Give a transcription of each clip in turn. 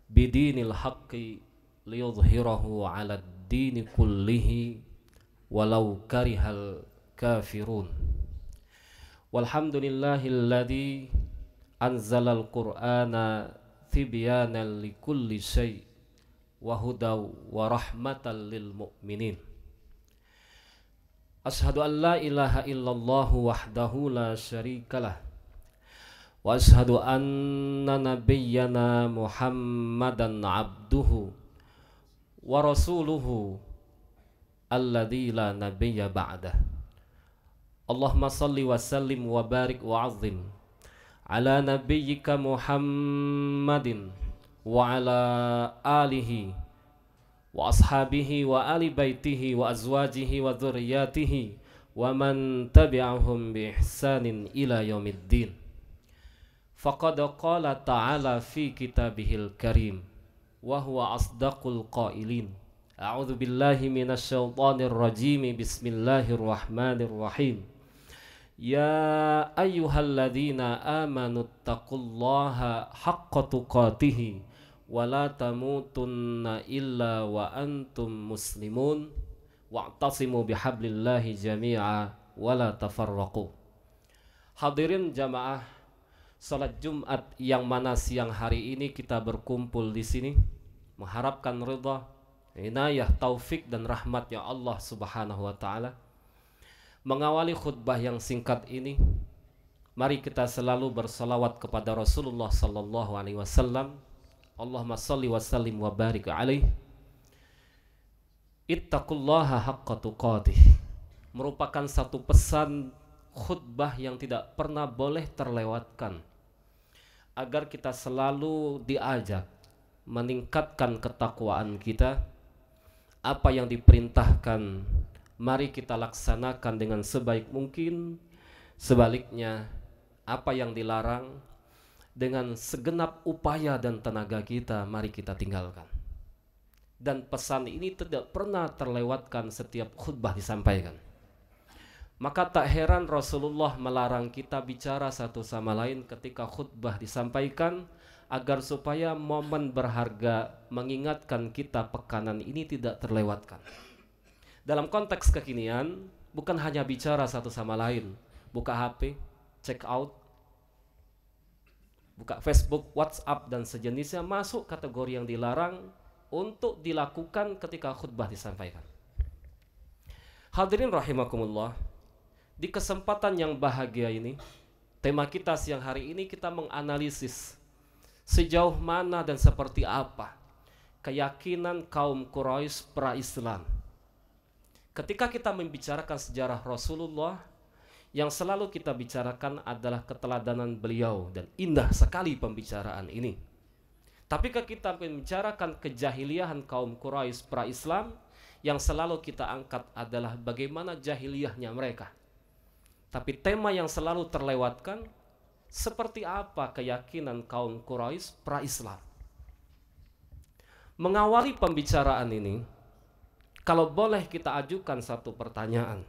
bidinil haqqi liyudhhirahu 'alad dini kullihi walau karihal kafirun. Walhamdulillahilladzi anzalal qur'ana tibyanan likulli syai' wa hudaw wa rahmatan lil mu'minin. Ashhadu an la ilaha illallah wahdahu la syarikalah wa ashhadu anna nabiyyana Muhammadan abduhu wa rasuluhu alladzi la nabiyya ba'dah. Allahumma salli wa sallim wa barik wa azim ala nabiyyika Muhammadin wa ala alihi wa ashabihi wa ali baitihi wa azwajihi wa dzurriyyatihi wa man tabi'ahum bi ihsanin ila yaumiddin. Faqad qala ta'ala fi kitabihil karim wa huwa asdaqul qailin. A'udzu billahi minasy syaithanir rajim. Bismillahirrahmanirrahim. Ya ayyuhalladzina amanu taqullaha haqqa tuqatih wa la tamutunna illa wa antum muslimun wa'tasimu bihablillahi jami'a wa la tafarraqu. Hadirin jamaah salat Jumat yang mana siang hari ini kita berkumpul di sini mengharapkan ridha, inayah, taufik dan rahmatnya Allah Subhanahu wa taala. Mengawali khutbah yang singkat ini, mari kita selalu bersalawat kepada Rasulullah sallallahu alaihi wasallam. Allahumma salli wa sallim wa barik alaihi. Ittaqullaha haqqa tuqatih merupakan satu pesan khutbah yang tidak pernah boleh terlewatkan, agar kita selalu diajak meningkatkan ketakwaan kita. Apa yang diperintahkan mari kita laksanakan dengan sebaik mungkin. Sebaliknya, apa yang dilarang dengan segenap upaya dan tenaga kita mari kita tinggalkan. Dan pesan ini tidak pernah terlewatkan setiap khutbah disampaikan. Maka tak heran Rasulullah melarang kita bicara satu sama lain ketika khutbah disampaikan, agar supaya momen berharga mengingatkan kita pekanan ini tidak terlewatkan. Dalam konteks kekinian, bukan hanya bicara satu sama lain, buka HP, check out, buka Facebook, WhatsApp dan sejenisnya masuk kategori yang dilarang untuk dilakukan ketika khutbah disampaikan. Hadirin rahimakumullah, di kesempatan yang bahagia ini, tema kita siang hari ini kita menganalisis sejauh mana dan seperti apa keyakinan kaum Quraisy pra-Islam. Ketika kita membicarakan sejarah Rasulullah, yang selalu kita bicarakan adalah keteladanan beliau, dan indah sekali pembicaraan ini. Tapi ketika kita membicarakan kejahiliahan kaum Quraisy pra-Islam, yang selalu kita angkat adalah bagaimana jahiliyahnya mereka. Tapi tema yang selalu terlewatkan, seperti apa keyakinan kaum Quraisy pra-Islam. Mengawali pembicaraan ini, kalau boleh kita ajukan satu pertanyaan.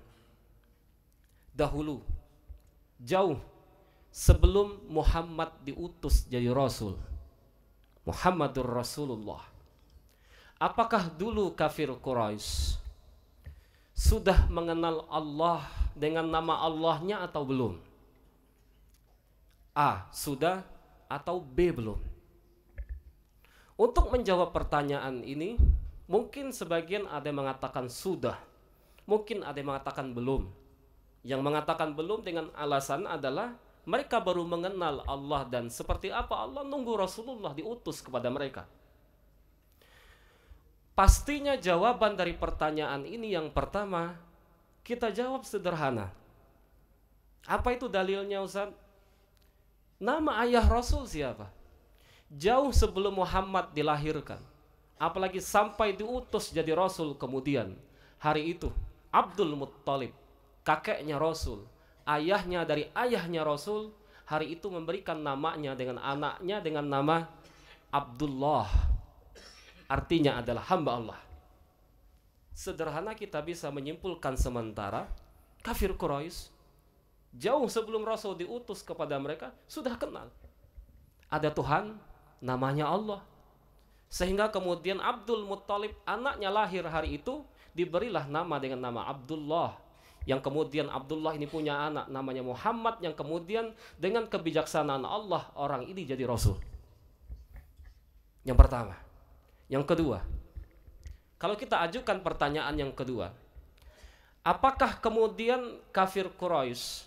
Dahulu, jauh sebelum Muhammad diutus jadi Rasul, Muhammadur Rasulullah, apakah dulu kafir Quraisy sudah mengenal Allah dengan nama Allahnya atau belum? A. Sudah, atau B. Belum? Untuk menjawab pertanyaan ini, mungkin sebagian ada yang mengatakan sudah, mungkin ada yang mengatakan belum. Yang mengatakan belum dengan alasan adalah mereka baru mengenal Allah, dan seperti apa Allah nunggu Rasulullah diutus kepada mereka. Pastinya jawaban dari pertanyaan ini yang pertama kita jawab sederhana. Apa itu dalilnya, Ustaz? Nama ayah Rasul siapa? Jauh sebelum Muhammad dilahirkan, apalagi sampai diutus jadi Rasul kemudian. Hari itu Abdul Muttalib, kakeknya Rasul, ayahnya dari ayahnya Rasul, hari itu memberikan namanya dengan anaknya dengan nama Abdullah. Artinya adalah hamba Allah. Sederhana kita bisa menyimpulkan sementara kafir Quraisy jauh sebelum Rasul diutus kepada mereka sudah kenal ada Tuhan namanya Allah. Sehingga kemudian Abdul Muttalib, anaknya lahir hari itu, diberilah nama dengan nama Abdullah. Yang kemudian Abdullah ini punya anak namanya Muhammad, yang kemudian dengan kebijaksanaan Allah orang ini jadi Rasul. Yang pertama. Yang kedua, kalau kita ajukan pertanyaan yang kedua, apakah kemudian kafir Quraisy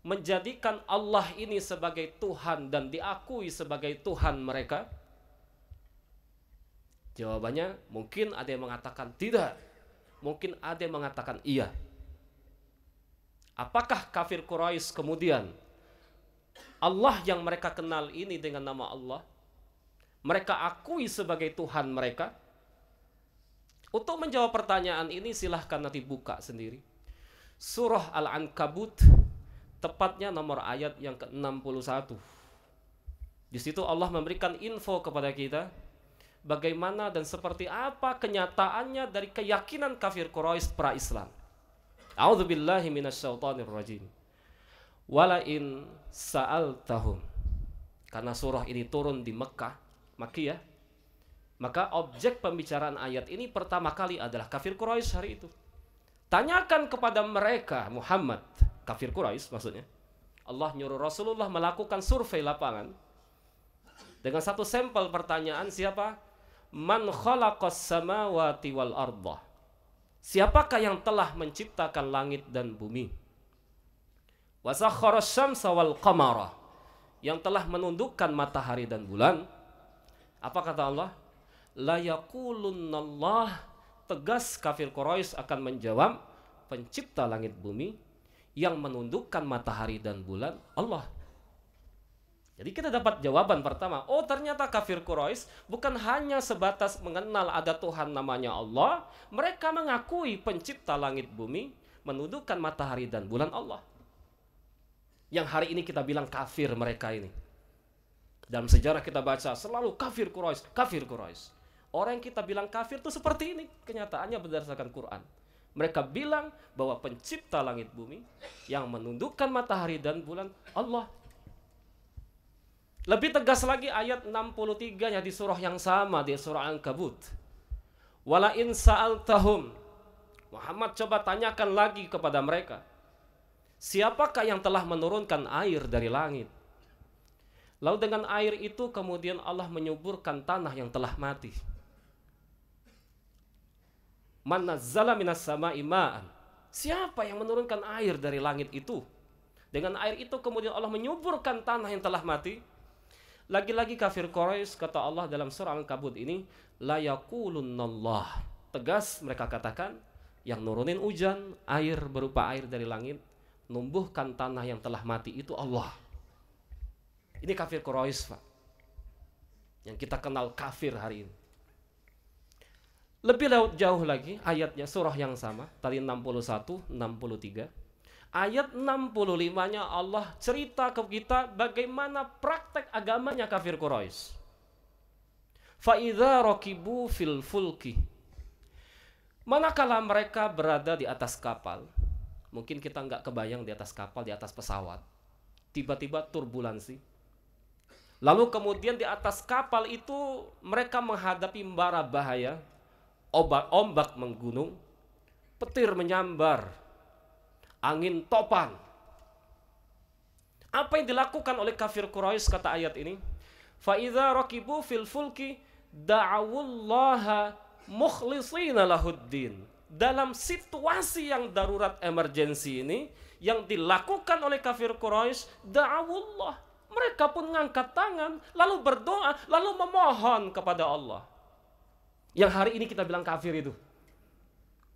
menjadikan Allah ini sebagai Tuhan dan diakui sebagai Tuhan mereka? Jawabannya mungkin ada yang mengatakan tidak, mungkin ada yang mengatakan iya. Apakah kafir Quraisy kemudian Allah yang mereka kenal ini dengan nama Allah mereka akui sebagai Tuhan mereka? Untuk menjawab pertanyaan ini silahkan nanti buka sendiri Surah Al-Ankabut, tepatnya nomor ayat yang ke-61. Di situ Allah memberikan info kepada kita bagaimana dan seperti apa kenyataannya dari keyakinan kafir Quraisy pra-Islam. A'udzubillahi minasyaitonirrajim. Wala in sa'altahum. Karena surah ini turun di Mekah, Makkiyah, maka objek pembicaraan ayat ini pertama kali adalah kafir Quraisy hari itu. Tanyakan kepada mereka, Muhammad, kafir Quraisy maksudnya. Allah nyuruh Rasulullah melakukan survei lapangan dengan satu sampel pertanyaan, siapa? Man khalaqas samawati wal arda. Siapakah yang telah menciptakan langit dan bumi? Wa sakharas syamsa wal qamara. Yang telah menundukkan matahari dan bulan. Apa kata Allah? La yaqulunnallah. Tegas kafir Quraisy akan menjawab, pencipta langit bumi yang menundukkan matahari dan bulan Allah. Jadi kita dapat jawaban pertama, oh ternyata kafir Quraisy bukan hanya sebatas mengenal ada Tuhan namanya Allah, mereka mengakui pencipta langit bumi, menundukkan matahari dan bulan Allah. Yang hari ini kita bilang kafir mereka ini. Dalam sejarah kita baca selalu kafir Quraisy, kafir Quraisy. Orang yang kita bilang kafir itu seperti ini, kenyataannya berdasarkan Quran. Mereka bilang bahwa pencipta langit bumi yang menundukkan matahari dan bulan Allah. Lebih tegas lagi ayat 63-nya di surah yang sama, di surah Al-Ankabut. Wala in sa'altahum. Muhammad coba tanyakan lagi kepada mereka. Siapakah yang telah menurunkan air dari langit? Lalu dengan air itu kemudian Allah menyuburkan tanah yang telah mati. Man nazzala minas sama'i ma'an. Siapa yang menurunkan air dari langit itu? Dengan air itu kemudian Allah menyuburkan tanah yang telah mati. Lagi-lagi kafir Quraisy, kata Allah dalam surah Al-Ankabut ini, la yaqulunnallah. Tegas mereka katakan, yang nurunin hujan, air berupa air dari langit, numbuhkan tanah yang telah mati itu Allah. Ini kafir Quraisy, Pak. Yang kita kenal kafir hari ini. Lebih jauh lagi ayatnya surah yang sama, tadi 61, 63. Ayat 65-nya Allah cerita ke kita bagaimana praktek agamanya kafir Quraisy. Fa idza raqibu fil fulki. Manakala mereka berada di atas kapal, mungkin kita nggak kebayang di atas kapal, di atas pesawat. Tiba-tiba turbulensi. Lalu kemudian di atas kapal itu mereka menghadapi bara bahaya, ombak menggunung, petir menyambar, angin topan. Apa yang dilakukan oleh kafir Quraisy kata ayat ini? Fa idza raqibu fil fulki da'awullaha mukhlishina lahuddin. Dalam situasi yang darurat emergensi ini yang dilakukan oleh kafir Quraisy, da'awullah. Mereka pun mengangkat tangan, lalu berdoa, lalu memohon kepada Allah. Yang hari ini kita bilang kafir itu.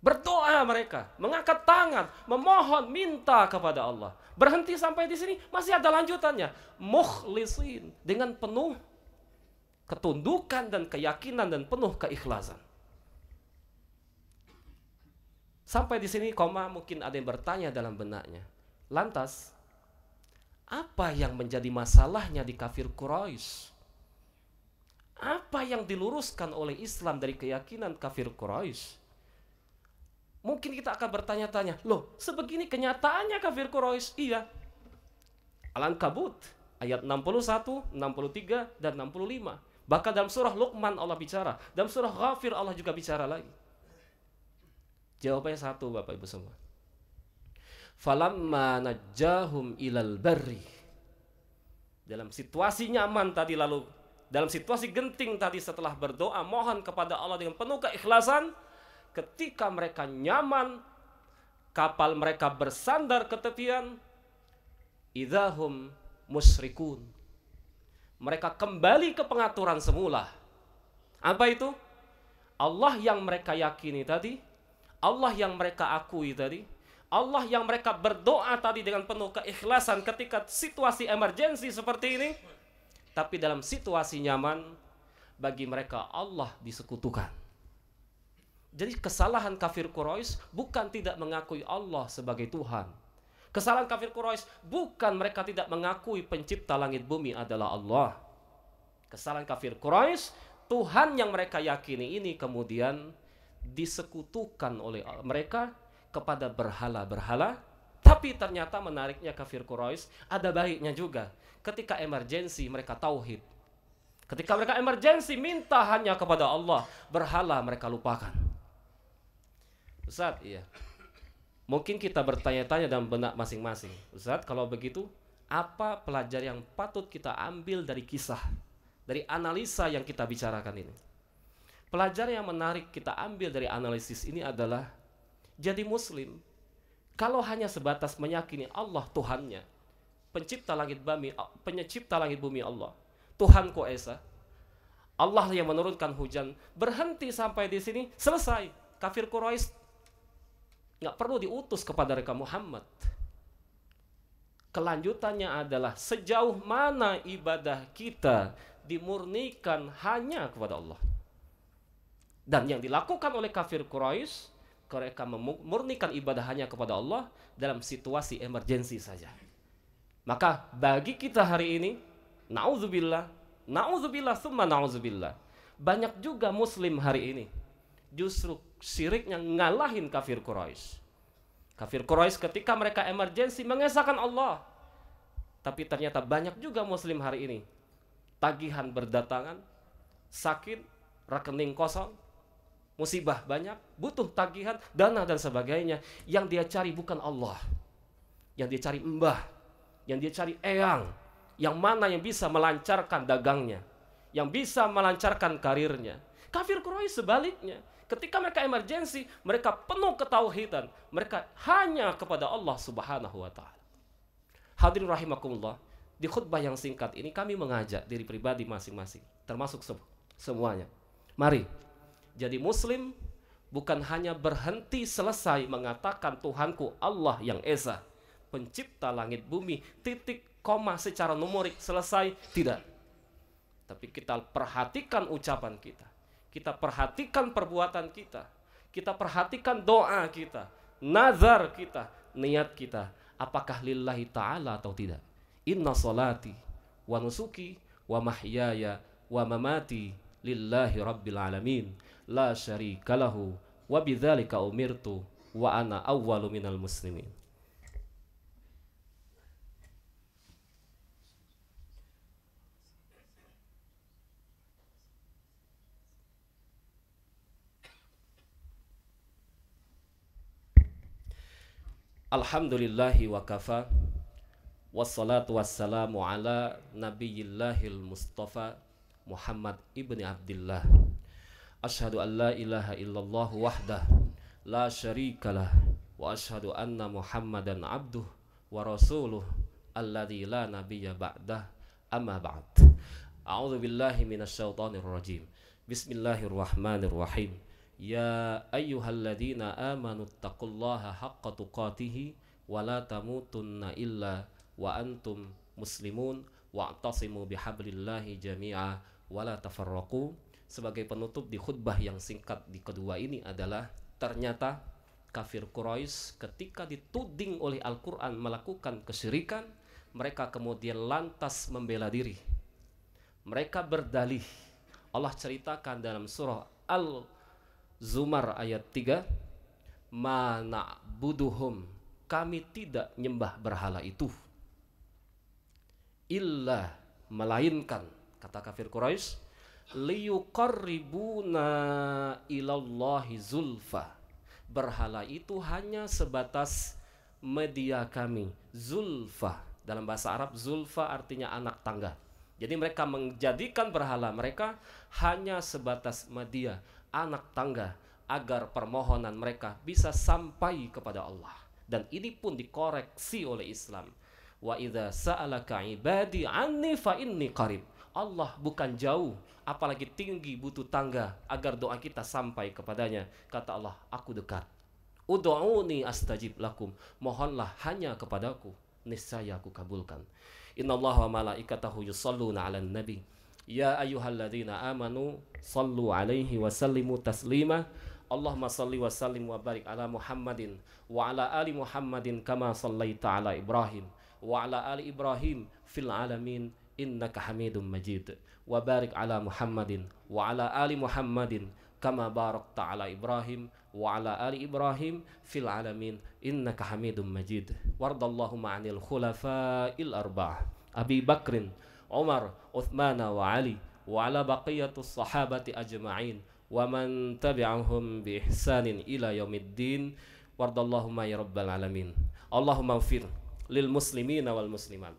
Berdoa mereka, mengangkat tangan, memohon, minta kepada Allah. Berhenti sampai di sini, masih ada lanjutannya. Mukhlisin, dengan penuh ketundukan dan keyakinan dan penuh keikhlasan. Sampai di sini koma mungkin ada yang bertanya dalam benaknya. Lantas, apa yang menjadi masalahnya di kafir Quraisy? Apa yang diluruskan oleh Islam dari keyakinan kafir Quraisy? Mungkin kita akan bertanya-tanya, loh sebegini kenyataannya kafir Quraisy? Iya. Al-Ankabut ayat 61, 63, dan 65 Bahkan dalam surah Luqman Allah bicara, dalam surah Ghafir Allah juga bicara lagi. Jawabannya satu, Bapak Ibu semua. Falamma najjahum ilal barri. Dalam situasi nyaman tadi, lalu dalam situasi genting tadi, setelah berdoa mohon kepada Allah dengan penuh keikhlasan, ketika mereka nyaman, kapal mereka bersandar ke tepian, idahum musyrikun. Mereka kembali ke pengaturan semula. Apa itu? Allah yang mereka yakini tadi, Allah yang mereka akui tadi, Allah yang mereka berdoa tadi dengan penuh keikhlasan ketika situasi emergensi seperti ini, tapi dalam situasi nyaman, bagi mereka Allah disekutukan. Jadi kesalahan kafir Quraisy bukan tidak mengakui Allah sebagai Tuhan. Kesalahan kafir Quraisy bukan mereka tidak mengakui pencipta langit bumi adalah Allah. Kesalahan kafir Quraisy, Tuhan yang mereka yakini ini kemudian disekutukan oleh mereka kepada berhala-berhala. Tapi ternyata menariknya kafir Quraisy ada baiknya juga. Ketika emergensi mereka tauhid. Ketika mereka emergensi minta hanya kepada Allah, berhala mereka lupakan. Ustaz, iya. Mungkin kita bertanya-tanya dalam benak masing-masing. Ustaz, kalau begitu, apa pelajaran yang patut kita ambil dari kisah, dari analisa yang kita bicarakan ini? Pelajaran yang menarik kita ambil dari analisis ini adalah, jadi muslim, kalau hanya sebatas meyakini Allah Tuhannya, pencipta langit bumi Allah, Tuhanku Esa, Allah yang menurunkan hujan, berhenti sampai di sini, selesai. Kafir Quraisy nggak perlu diutus kepada mereka Muhammad. Kelanjutannya adalah sejauh mana ibadah kita dimurnikan hanya kepada Allah. Dan yang dilakukan oleh kafir Quraisy, mereka memurnikan ibadah hanya kepada Allah dalam situasi emergensi saja. Maka bagi kita hari ini, na'udzubillah, na'udzubillah, summa na'udzubillah, banyak juga muslim hari ini justru syiriknya ngalahin kafir Quraisy. Kafir Quraisy ketika mereka emergensi mengesahkan Allah. Tapi ternyata banyak juga muslim hari ini tagihan berdatangan, sakit, rekening kosong, musibah banyak, butuh tagihan, dana dan sebagainya. Yang dia cari bukan Allah, yang dia cari mbah, yang dia cari eyang, yang mana yang bisa melancarkan dagangnya, yang bisa melancarkan karirnya. Kafir Quraisy sebaliknya, ketika mereka emergensi, mereka penuh ketauhidan, mereka hanya kepada Allah Subhanahu wa taala. Hadirin rahimakumullah, di khutbah yang singkat ini kami mengajak diri pribadi masing-masing, termasuk semuanya. Mari jadi muslim bukan hanya berhenti selesai mengatakan Tuhanku Allah yang Esa, pencipta langit bumi, titik koma secara numerik selesai, tidak. Tapi kita perhatikan ucapan kita, kita perhatikan perbuatan kita, kita perhatikan doa kita, nazar kita, niat kita, apakah lillahi ta'ala atau tidak. Inna salati wa nusuki wa mahyaya wa mamati lillahi rabbil alamin la syarika lahu wa bidzalika umirtu wa ana awwalu minal muslimin. Alhamdulillahi wa kafa, wassalatu wassalamu ala nabiyillahil mustafa Muhammad ibni Abdillah. Asyhadu an la ilaha illallah wahdah la syarikalah wa asyhadu anna Muhammadan abduh wa rasuluh alladzi la nabiyya ba'dah, amma ba'd. A'udzu billahi minasyaitonir rajim. Bismillahirrahmanirrahim. Ya ayyuhalladzina amanu taqullaha haqqa tuqatih wa la tamutunna illa wa antum muslimun wa'tasimu bihablillahi jami'a wa la tafarraqu. Sebagai penutup di khutbah yang singkat di kedua ini adalah, ternyata kafir Quraisy ketika dituding oleh Al-Quran melakukan kesyirikan, mereka kemudian lantas membela diri. Mereka berdalih. Allah ceritakan dalam surah Al-Zumar ayat 3, ma na'buduhum, kami tidak nyembah berhala itu, illa, melainkan, kata kafir Quraisy, liyuqarribuna ilallahi zulfa. Berhala itu hanya sebatas media kami. Zulfa, dalam bahasa Arab zulfa artinya anak tangga. Jadi mereka menjadikan berhala mereka hanya sebatas media, anak tangga, agar permohonan mereka bisa sampai kepada Allah. Dan ini pun dikoreksi oleh Islam. Wa idza sa'alaka ibadi anni fa inni qarib. Allah bukan jauh, apalagi tinggi butuh tangga agar doa kita sampai kepadanya. Kata Allah, aku dekat. Ud'uni astajib lakum. Mohonlah hanya kepadaku, niscaya aku kabulkan. Innallaha wa malaikatahu yusholluna 'alan nabi. Ya ayyuhalladzina amanu shallu 'alaihi wa sallimu taslima. Allahumma shalli wa sallim wa barik ala Muhammadin wa ala ali Muhammadin kama shallaita ala Ibrahim wa ala ali Ibrahim fil alamin innaka Hamidum Majid. Wa barik ala Muhammadin wa ala ali Muhammadin kama barakta ala Ibrahim wa ala ali Ibrahim fil alamin innaka Hamidum Majid. Wardallahumma 'anil khulafa'il arba'ah Abi Bakrin, Umar, Uthman wa Ali wa ala baqiyatus sahabati ajma'in wa man tabi'ahum bi ihsanin ila yaumiddin. Wardallahumma ya rabbal alamin. Allahumma ighfir lil muslimina wal muslimat,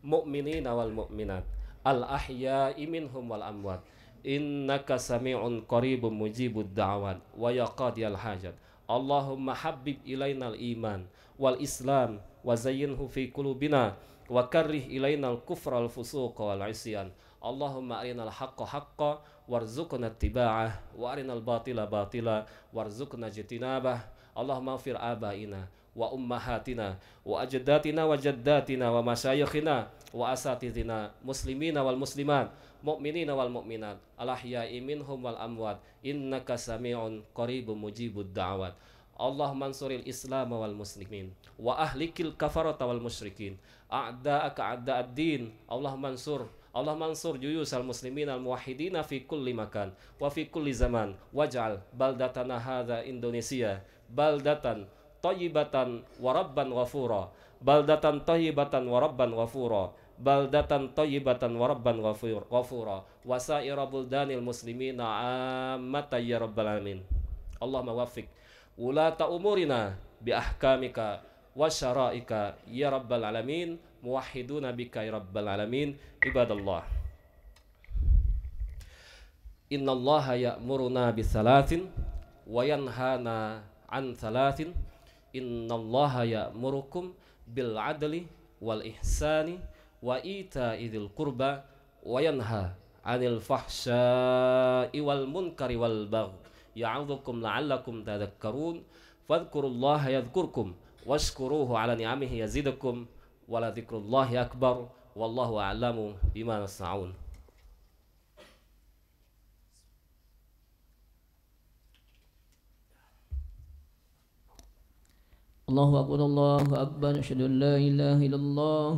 mu'minina wal mu'minat, al ahya'i minhum wal amwat. Innaka sami'un qaribun mujibud da'wat wa ya qadiyal hajat. Allahumma habbib ilainal iman wal islam wa zayyinhu fi qulubina wa karrih ilainal kufra wal fusuq wal isyan. Allahumma arinal haqqa haqqa warzuqna ittiba'ah wa arinal batila batila warzuqna ijtinabah. Allahumma ighfir abaina wa ummahatina wa ajdatina wa jaddatina wa masyayikhina wa asatidina muslimina wal muslimat, mu'minina wal mu'minat, al ahya'i minhum wal amwat. Innaka sami'un qaribun mujibud da'wat. Allahumma ansuril islam wal muslimin wa ahlikil kafarata wal musyrikin a'da'aka a'da'ad din. Allahumma ansur juyusal muslimin al muwahhidina fi kulli makan wa fi kulli zaman waj'al baldatana hadza Indonesia baldatan thayyibatan wa rabban ghafura, baldatan thayyibatan wa rabban ghafura, baldatan thayyibatan wa rabban ghafura wa sa'ira buldanil muslimina ammatan ya rabbal alamin. Allahumma waffiq ulata umurina bi ahkamika wa syara'ika ya rabbal alamin. Muwahhiduna bika ya rabbal alamin. Ibadallah, innallaha ya'muruna bithalathin wa yanhana an thalathin. Innallaha ya'murukum bil adli wal ihsani wa ita'i dzil qurba wa yanha 'anil fahsya'i wal munkari wal baghi. Ya'udzukum la'allakum tadhakkarun. Fadhkurullaha yadhkurkum washkuruhu 'ala ni'amihi yazidukum wa la dzikrullahi akbar. Wallahu a'lamu bima tasna'un. Allahu akbar, Allahu akbar, asyhadu an la ilaha illallah.